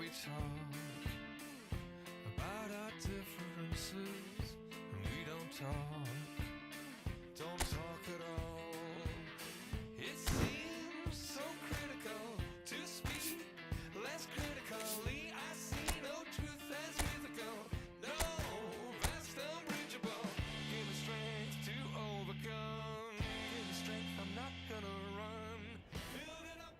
we talk about our differences, and we don't talk at all. It seems so critical to speak less critically. I see no truth as mythical, no vast unbridgeable. Give me strength to overcome, give me strength, I'm not gonna run. Build it up.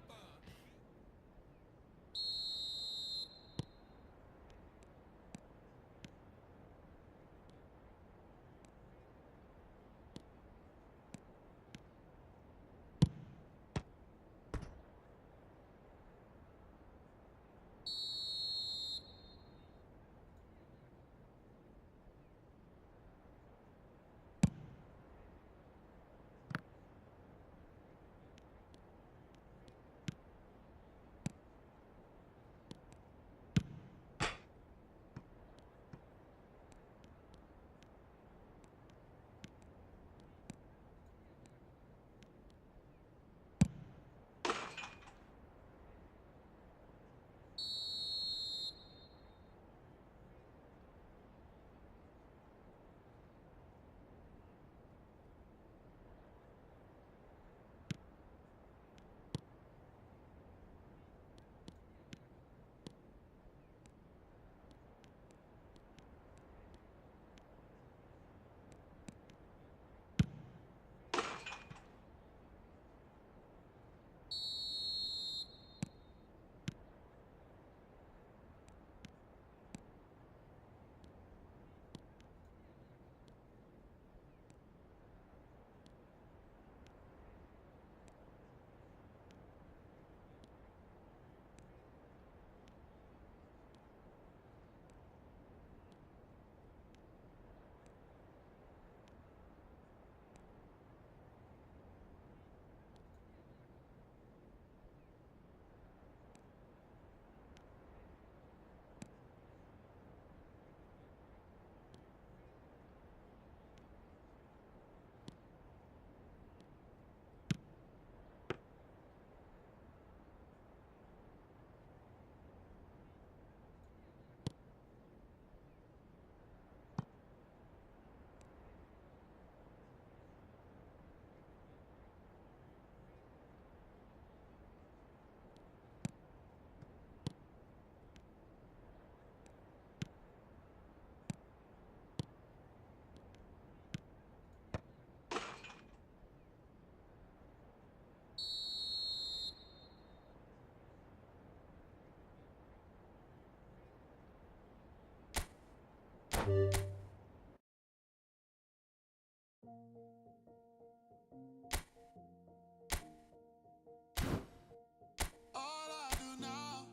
All I do now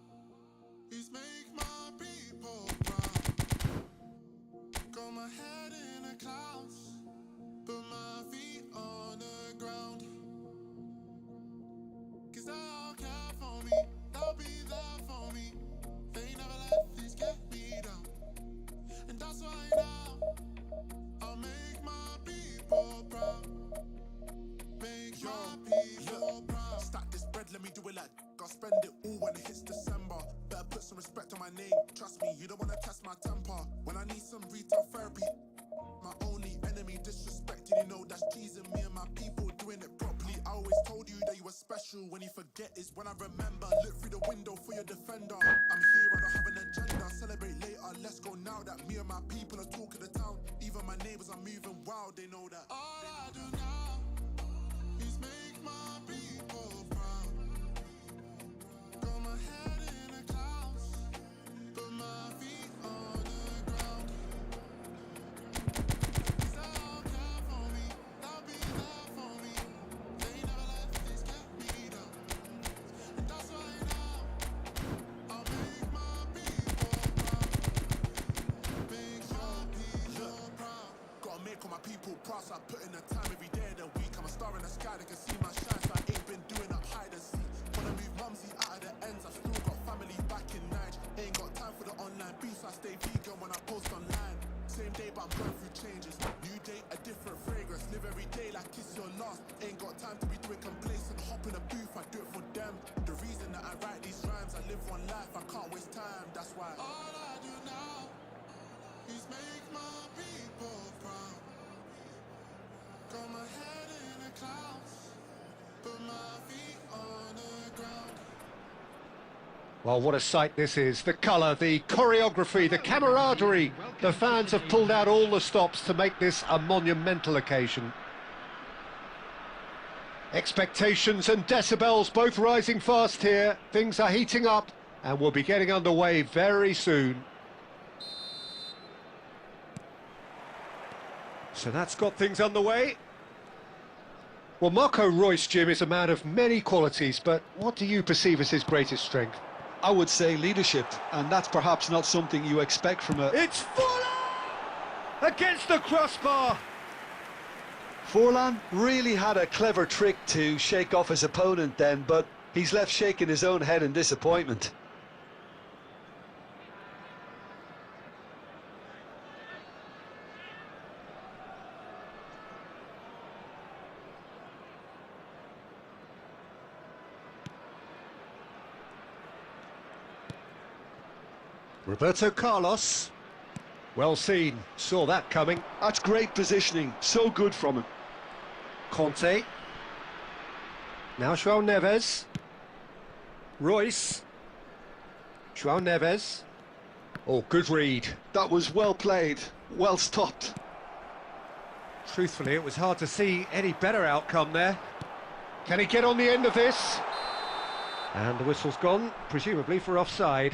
is make my people proud. Got my head in the clouds, put my feet on the ground. Cause they all care for me, they'll be there for me. They never let this get me down. And that's why now I'll make my people proud. Make my people proud. Stack this bread, let me do it like I'll spend it all when it hits December. Better put some respect on my name. Trust me, you don't wanna test my temper. When I need some retail therapy, my only enemy disrespecting, you know that's teasing me and my people doing it properly. I always told you that you were special. When you forget is when I remember. Look through the window for your defender. I'm here, I don't have an agenda. Celebrate later, let's go now that me and my people are talking the town. Even my neighbors are moving wild, they know that. All I do now is make my people proud. Got my head in the clouds, put my feet on the ground. Cause they all care for me, they'll be there for me. They never let this get me down. And that's why now I'll make my people proud. Make my people proud. Gotta make all my people proud, so I put in the time every day of the week. I'm a star in the sky, they can see my shine, so I ain't been doing up hide and seek. Wanna move mumsy out of the ends, I've still got family back in Niger. Ain't got time for the online beef, so I stay vegan when I post online. Same day, but I'm going through changes. New day, a different fragrance. Live every day like it's your last. Ain't got time to be doing complacent. Hop in a booth, I do it for them. The reason that I write these rhymes, I live one life, I can't waste time. That's why all I do now is make my people proud. Got my head in the clouds, but my feet on the ground. Well, what a sight this is. The colour, the choreography, the camaraderie. The fans have pulled out all the stops to make this a monumental occasion. Expectations and decibels both rising fast here. Things are heating up and we'll be getting underway very soon. So that's got things underway. Well, Marco Reus, Jim, is a man of many qualities, but what do you perceive as his greatest strength? I would say leadership, and that's perhaps not something you expect from a... It's Forlan! Against the crossbar! Forlan really had a clever trick to shake off his opponent then, but he's left shaking his own head in disappointment. Roberto Carlos. Well seen, saw that coming. That's great positioning, so good from him. Conte. Now João Neves. Reus. João Neves. Oh, good read. That was well played, well stopped. Truthfully, it was hard to see any better outcome there. Can he get on the end of this? And the whistle's gone, presumably for offside.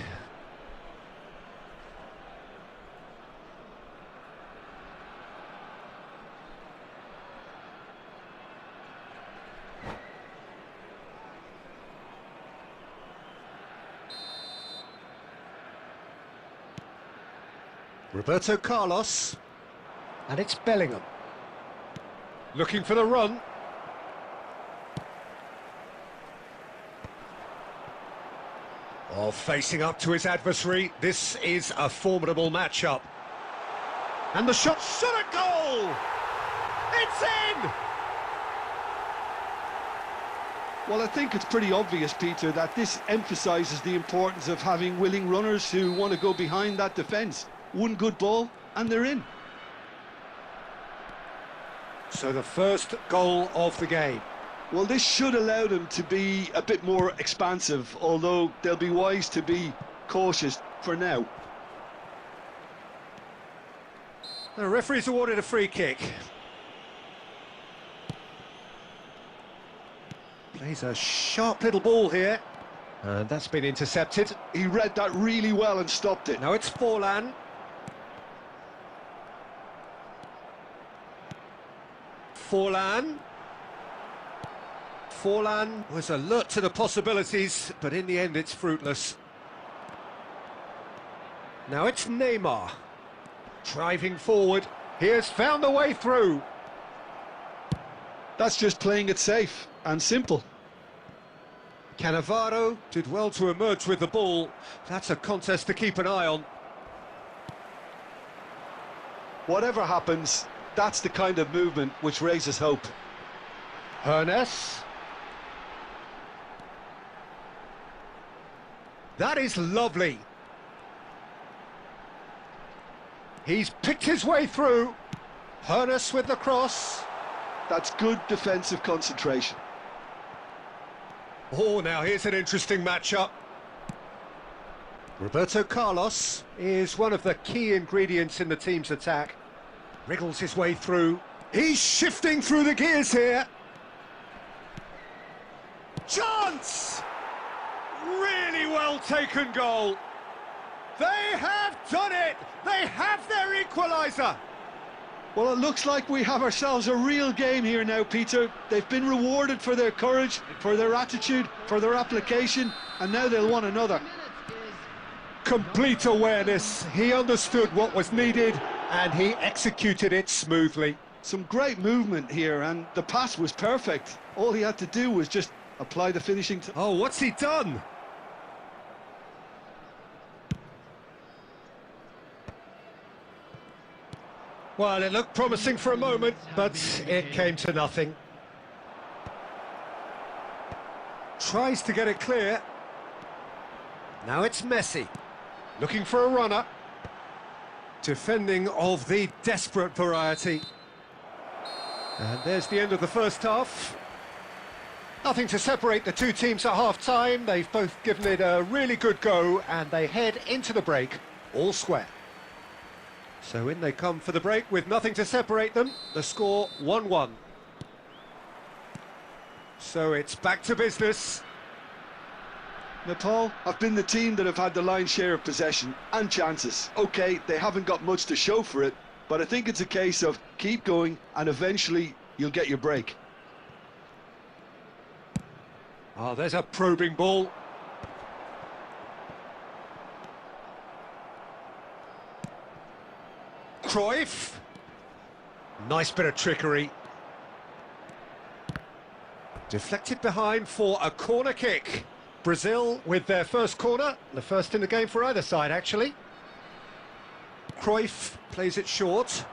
Roberto Carlos, and it's Bellingham. Looking for the run. Oh, facing up to his adversary. This is a formidable matchup. And the shot at goal! It's in! Well, I think it's pretty obvious, Peter, that this emphasises the importance of having willing runners who want to go behind that defence. One good ball, and they're in. So the first goal of the game. Well, this should allow them to be a bit more expansive, although they'll be wise to be cautious for now. The referee's awarded a free kick. Plays a sharp little ball here. And that's been intercepted. He read that really well and stopped it. Now it's Forlan. Forlan. Forlan was alert to the possibilities, but in the end it's fruitless. Now it's Neymar. Driving forward. He has found the way through. That's just playing it safe and simple. Cannavaro did well to emerge with the ball. That's a contest to keep an eye on. Whatever happens, that's the kind of movement which raises hope. Hernes. That is lovely. He's picked his way through. Hernes with the cross. That's good defensive concentration. Oh, now here's an interesting matchup. Roberto Carlos is one of the key ingredients in the team's attack. Wriggles his way through. He's shifting through the gears here. Chance! Really well taken goal. They have done it! They have their equaliser! Well, it looks like we have ourselves a real game here now, Peter. They've been rewarded for their courage, for their attitude, for their application, and now they'll want another. Complete awareness. He understood what was needed and he executed it smoothly. Some great movement here, and the pass was perfect. All he had to do was just apply the finishing... Oh, what's he done? Well, it looked promising for a moment, but it came to nothing. Tries to get it clear. Now it's Messi. Looking for a runner. Defending of the desperate variety. And there's the end of the first half. Nothing to separate the two teams at half-time. They've both given it a really good go, and they head into the break all square. So in they come for the break with nothing to separate them. The score 1-1. So it's back to business. Nepal have been the team that have had the lion's share of possession and chances. OK, they haven't got much to show for it, but I think it's a case of keep going and eventually you'll get your break. Oh, there's a probing ball. Cruyff. Nice bit of trickery. Deflected behind for a corner kick. Brazil with their first corner, the first in the game for either side actually. Cruyff plays it short.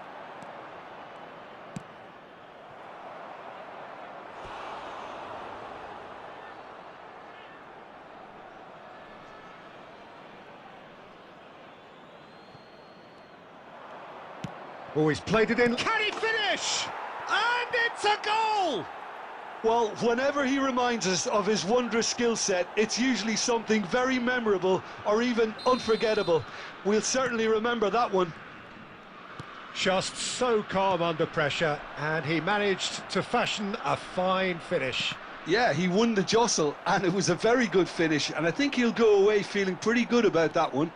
Oh, he's played it in. Can he finish? And it's a goal! Well, whenever he reminds us of his wondrous skill set, it's usually something very memorable or even unforgettable. We'll certainly remember that one. Just so calm under pressure, and he managed to fashion a fine finish. Yeah, he won the jostle, and it was a very good finish, and I think he'll go away feeling pretty good about that one.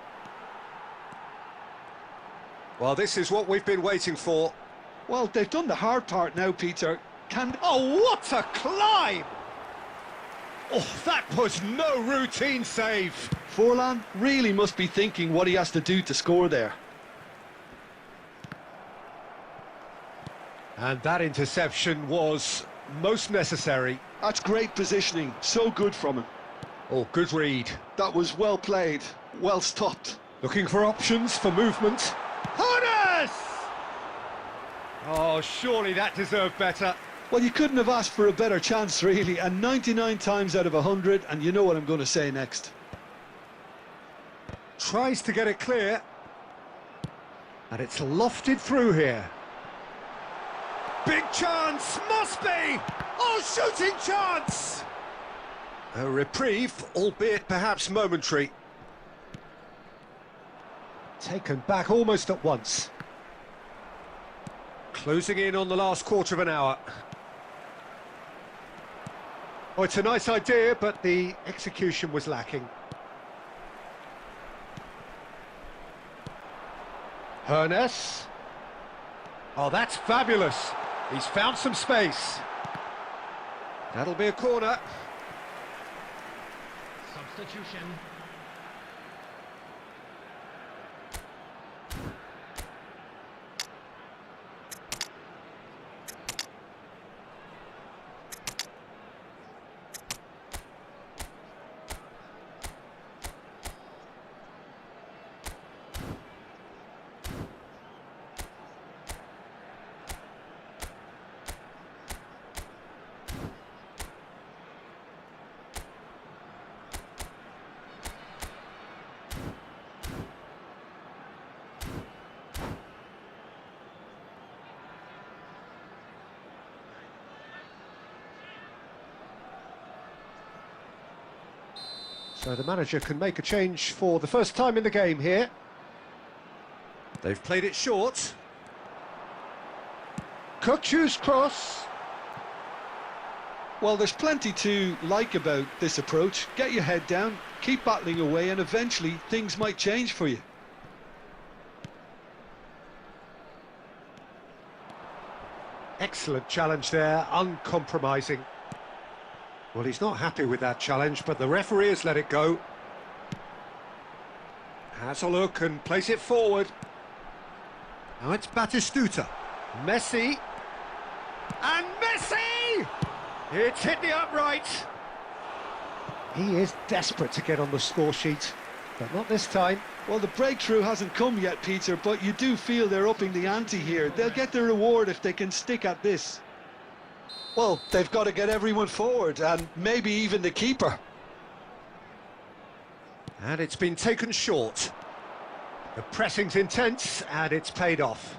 Well, this is what we've been waiting for. Well, they've done the hard part now, Peter. Oh, what a climb! Oh, that was no routine save. Forlan really must be thinking what he has to do to score there. And that interception was most necessary. That's great positioning, so good from him. Oh, good read. That was well played, well stopped. Looking for options for movement. Hones! Oh, surely that deserved better. Well, you couldn't have asked for a better chance, really, and 99 times out of 100, and you know what I'm going to say next. Tries to get it clear. And it's lofted through here. Big chance, must be! Oh, shooting chance! A reprieve, albeit perhaps momentary. Taken back almost at once. Closing in on the last quarter of an hour. Oh, it's a nice idea, but the execution was lacking. Hernes. Oh, that's fabulous. He's found some space. That'll be a corner. Substitution. So the manager can make a change for the first time in the game here. They've played it short. Kökçü's cross. Well, there's plenty to like about this approach. Get your head down, keep battling away, and eventually things might change for you. Excellent challenge there, uncompromising. Well, he's not happy with that challenge, but the referee has let it go. Has a look and plays it forward. Now it's Batistuta. Messi. And Messi! It's hit the upright. He is desperate to get on the score sheet, but not this time. Well, the breakthrough hasn't come yet, Peter, but you do feel they're upping the ante here. They'll get their reward if they can stick at this. Well, they've got to get everyone forward, and maybe even the keeper. And it's been taken short. The pressing's intense, and it's paid off.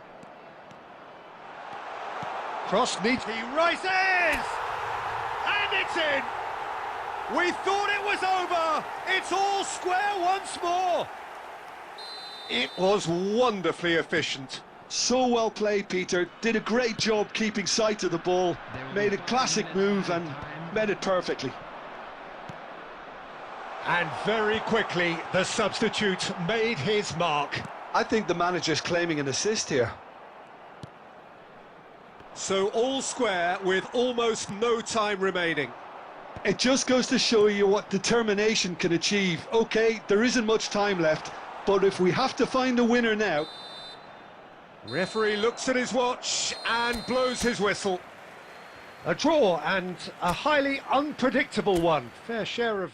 Cross needs... He rises! And it's in! We thought it was over! It's all square once more! It was wonderfully efficient. So well played, Peter. Did a great job keeping sight of the ball. Made a classic move and met it perfectly. And very quickly, the substitute made his mark. I think the manager's claiming an assist here. So all square with almost no time remaining. It just goes to show you what determination can achieve. OK, there isn't much time left, but if we have to find a winner now... Referee looks at his watch and blows his whistle. A draw, and a highly unpredictable one. Fair share of...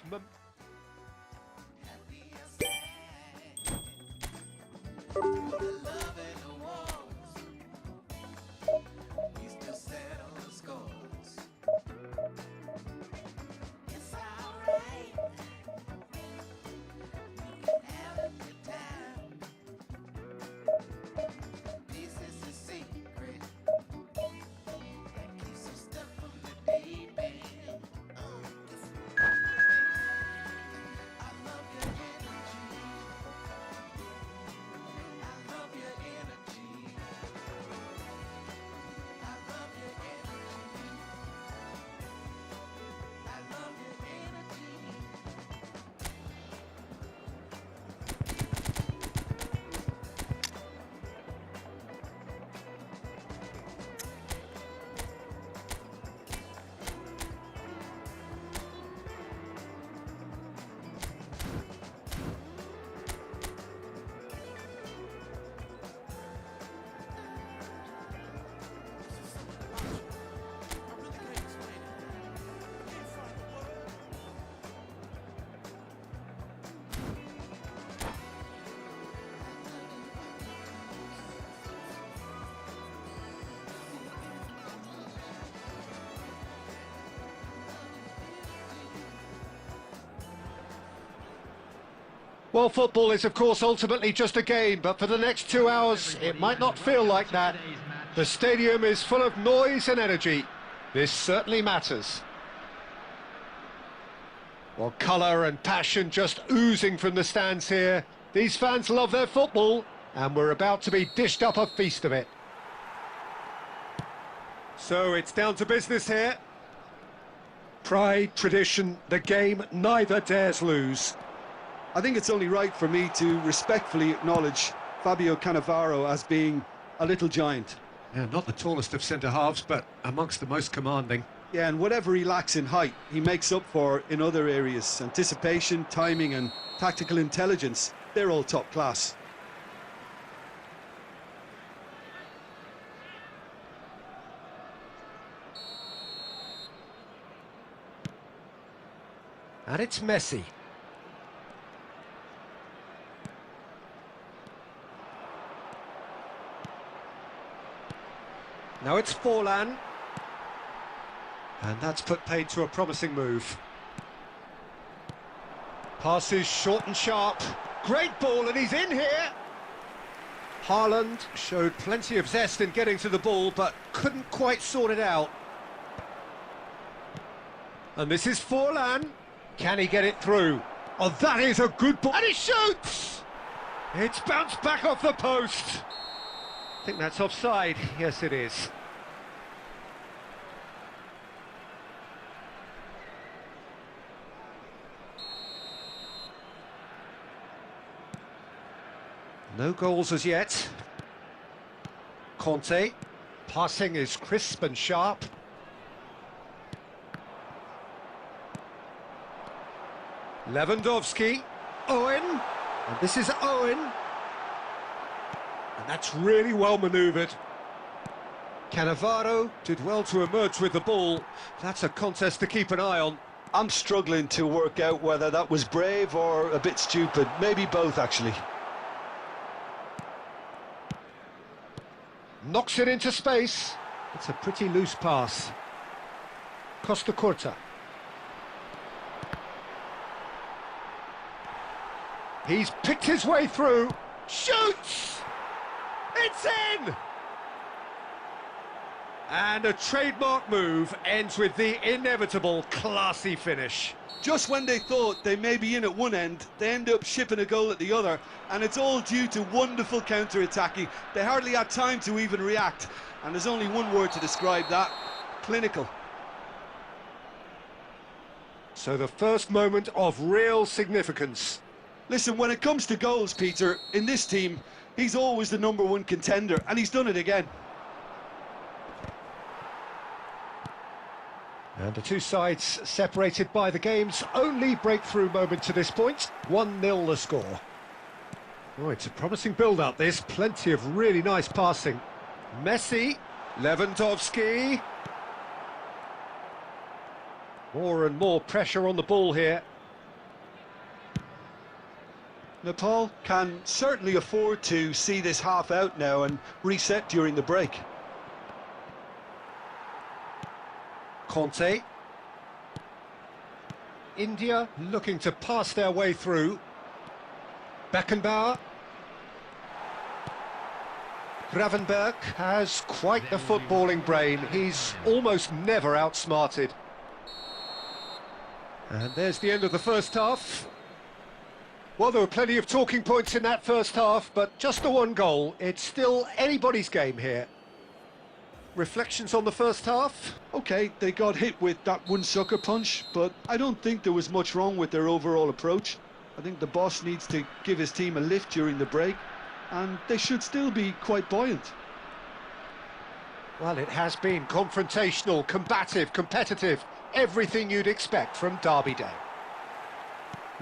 Well, football is, of course, ultimately just a game, but for the next 2 hours, it might not feel like that. The stadium is full of noise and energy. This certainly matters. Well, colour and passion just oozing from the stands here. These fans love their football, and we're about to be dished up a feast of it. So it's down to business here. Pride, tradition, the game neither dares lose. I think it's only right for me to respectfully acknowledge Fabio Cannavaro as being a little giant. Yeah, not the tallest of centre-halves, but amongst the most commanding. Yeah, and whatever he lacks in height, he makes up for in other areas. Anticipation, timing and tactical intelligence, they're all top class. And it's Messi. Now it's Forlan. And that's put paid to a promising move. Passes short and sharp. Great ball, and he's in here. Haaland showed plenty of zest in getting to the ball, but couldn't quite sort it out. And this is Forlan. Can he get it through? Oh, that is a good ball. And he shoots! It's bounced back off the post. I think that's offside. Yes, it is. No goals as yet. Conte. Passing is crisp and sharp. Lewandowski. Owen. And this is Owen. And that's really well manoeuvred. Cannavaro did well to emerge with the ball. That's a contest to keep an eye on. I'm struggling to work out whether that was brave or a bit stupid. Maybe both, actually. Knocks it into space. It's a pretty loose pass. Costa Curta. He's picked his way through. Shoots! It's in! And a trademark move ends with the inevitable classy finish. Just when they thought they may be in at one end, they end up shipping a goal at the other, and it's all due to wonderful counter-attacking. They hardly had time to even react, and there's only one word to describe that: clinical. So the first moment of real significance. Listen, when it comes to goals, Peter, in this team, he's always the #1 contender, and he's done it again. And the two sides separated by the game's only breakthrough moment to this point. 1-0 the score. Oh, it's a promising build-up, this. Plenty of really nice passing. Messi, Lewandowski. More and more pressure on the ball here. Nepal can certainly afford to see this half out now and reset during the break. Conte. India looking to pass their way through. Beckenbauer. Gravenberg has quite the footballing brain. He's almost never outsmarted. And there's the end of the first half. Well, there were plenty of talking points in that first half, but just the one goal. It's still anybody's game here. Reflections on the first half? Okay, they got hit with that one sucker punch, but I don't think there was much wrong with their overall approach. I think the boss needs to give his team a lift during the break, and they should still be quite buoyant. Well, it has been confrontational, combative, competitive, everything you'd expect from Derby Day.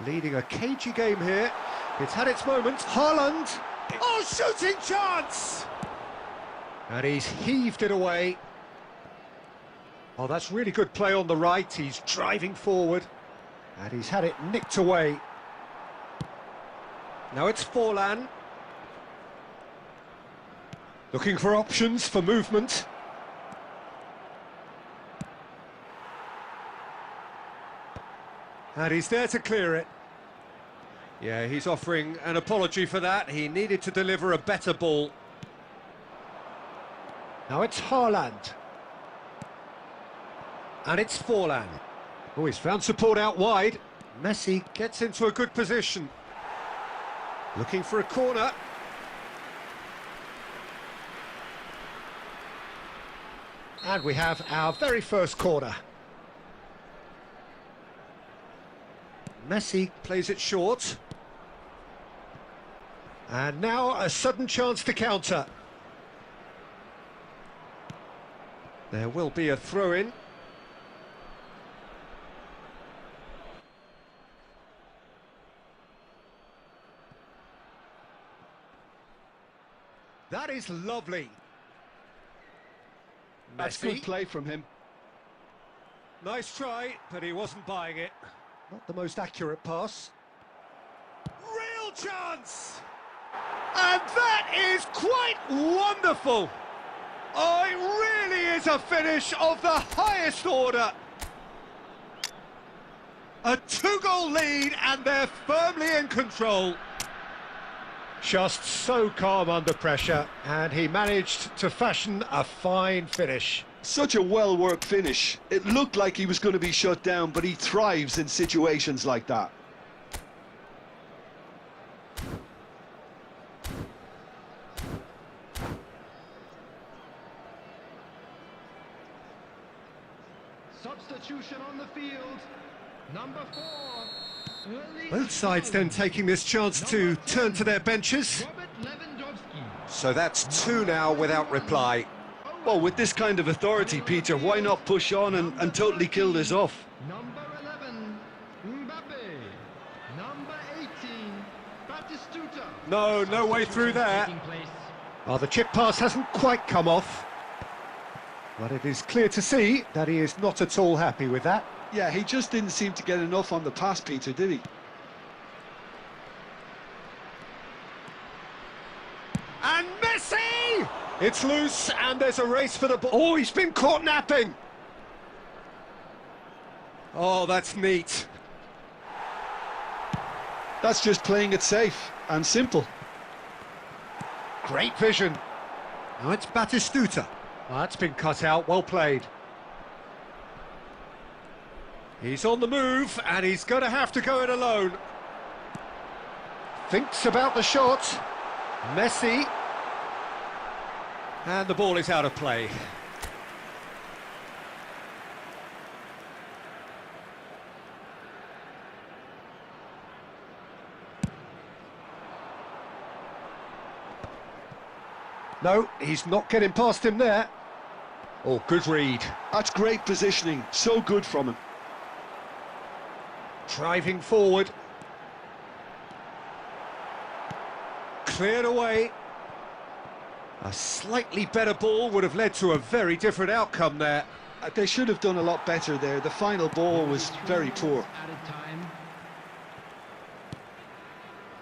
Leading a cagey game here. It's had its moments. Haaland! Oh, shooting chance! And he's heaved it away. Oh, that's really good play on the right. He's driving forward. And he's had it nicked away. Now it's Forlan. Looking for options for movement. And he's there to clear it. Yeah, he's offering an apology for that. He needed to deliver a better ball. Now it's Haaland. And it's Forlan. Oh, he's found support out wide. Messi gets into a good position. Looking for a corner. And we have our very first corner. Messi plays it short. And now a sudden chance to counter. There will be a throw-in. That is lovely. That's Messi. good play from him. Nice try, but he wasn't buying it. Not the most accurate pass. Real chance! And that is quite wonderful! Oh, it really is a finish of the highest order. A 2-goal lead and they're firmly in control. Just so calm under pressure, and he managed to fashion a fine finish. Such a well-worked finish. It looked like he was going to be shut down, but he thrives in situations like that. Substitution on the field, number 4. Both sides then taking this chance to turn to their benches. Robert Lewandowski. So that's 2 now without reply. Well, with this kind of authority, Peter, why not push on and totally kill this off? Number 11, Mbappe. Number 18, Batistuta. No way through there. Taking place. Well, the chip pass hasn't quite come off. But it is clear to see that he is not at all happy with that. Yeah, he just didn't seem to get enough on the pass, Peter, did he? And Messi! It's loose, and there's a race for the ball. Oh, he's been caught napping. Oh, that's neat. That's just playing it safe and simple. Great vision. Now it's Batistuta. Well, that's been cut out, well played. He's on the move, and he's going to have to go it alone. Thinks about the shot. Messi. And the ball is out of play. No, he's not getting past him there. Oh, good read. That's great positioning, so good from him. Driving forward. Cleared away. A slightly better ball would have led to a very different outcome there. They should have done a lot better there. The final ball was very poor. Added time.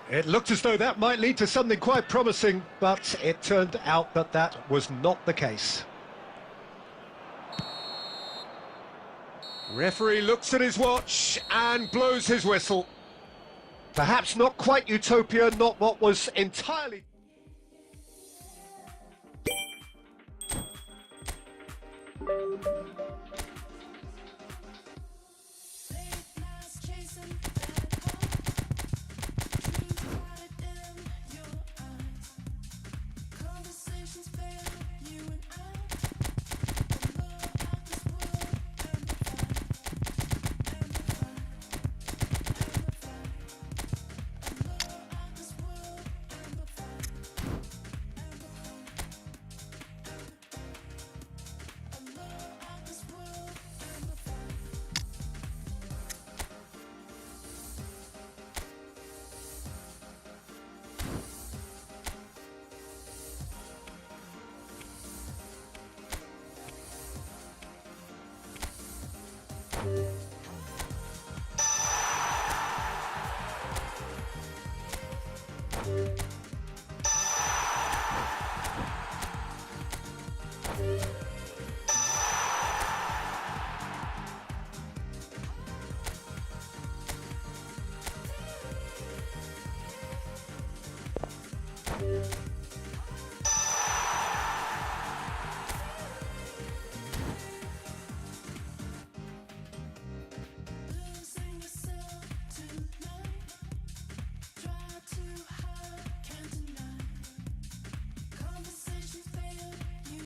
It looked as though that might lead to something quite promising, but it turned out that that was not the case. Referee looks at his watch and blows his whistle. Perhaps not quite utopia, not what was entirely...